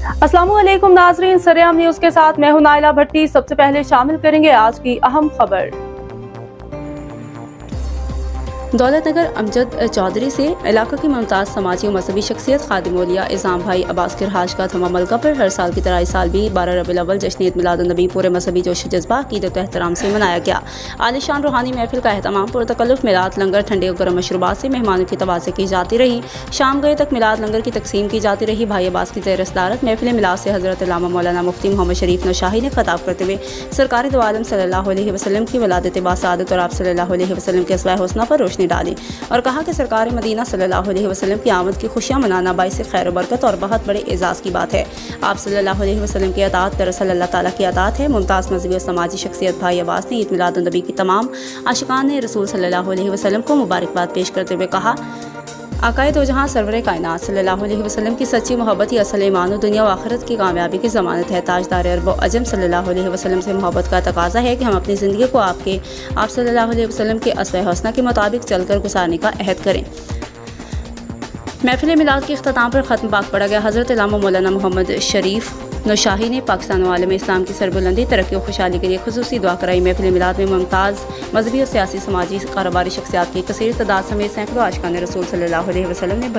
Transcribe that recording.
अस्सलाम वालेकुम नाजरीन, सरेआम न्यूज़ के साथ मैं हूं नाइला भट्टी। सबसे पहले शामिल करेंगे आज की अहम खबर। दौलतनगर अमजद चौधरी से इलाका की मुमताज़ समाजी और मजहबी शख्सियत खादिम औलिया इज़ाम भाई अब्बास किरहाज का थमा मलका पर हर साल की तरह इस साल भी 12 रबीउल अव्वल जश्न ईद मिलादुन्नबी पूरे मजहबी जोश जज्बा अक़ीदत व एहतराम से मनाया गया। आलिशान रूहानी महफिल का एहतमाम पुरतकल्लुफ़ मिलाद लंगर ठंडे और गर्म मशरूबात से मेहमानों की तवाज़े की जाती रही। शाम गए तक मिलाद लंगर की तकसीम की जाती रही। भाई अब्बास की ज़ेर सदारत महफिल मिलाद से हज़रत अल्लामा मौलाना मुफ्ती मोहम्मद शरीफ नौशाही ने खिताब करते हुए सरकार दो आलम सल्लल्लाहु अलैहि वसल्लम की वलादत बासआदत और आप सल्लल्लाहु अलैहि वसल्लम के अस्वा हुस्ना पर रोशनी डाली और कहा कि सरकार मदीना सल्लल्लाहु अलैहि वसल्लम की आमद की खुशियां मनाना बाइस खैर बरकत और बहुत बड़े एजाज़ की बात है। आप सल्लल्लाहु अलैहि वसल्लम की अतात दरअसल अल्लाह ताला की अतात है। मुमताज़ मजहबी और समाजी शख्सियत भाई अब्बास ने ईद मिलादुन्नबी की तमाम आशिकान ने रसूल सल्लल्लाहु अलैहि वसल्लम को मुबारकबाद पेश करते हुए कहा, आकाए दो जहां सरवर कायनात सल्लल्लाहु अलैहि वसल्लम की सच्ची मोहब्बत ही असल ईमान और दुनिया व आखिरत की कामयाबी की ज़मानत है। ताजदार अरब व अजम सल्लल्लाहु अलैहि वसल्लम से मोहब्बत का तकाज़ा है कि हम अपनी ज़िंदगी को आप सल्लल्लाहु अलैहि वसल्लम के अस्वा हुस्ना के मुताबिक चलकर गुजारने का अहद करें। महफिल मिलाद के इख्तिताम पर ख़त्म पाक पढ़ा गया। हज़रत अल्लामा मौलाना मोहम्मद शरीफ नौशाही ने पाकिस्तान वालम इस्लाम की सरबुलंदी तरक्की और खुशहाली के लिए खुसूसी दुआ कराई। महफिल मिलाद में मुमताज़ मजहबी और सियासी समाजी कारोबारी शख्सियात की कसीर तादाद समेत सैकड़ों आशिकान रसूल सल्लल्लाहु अलैहि वसल्लम ने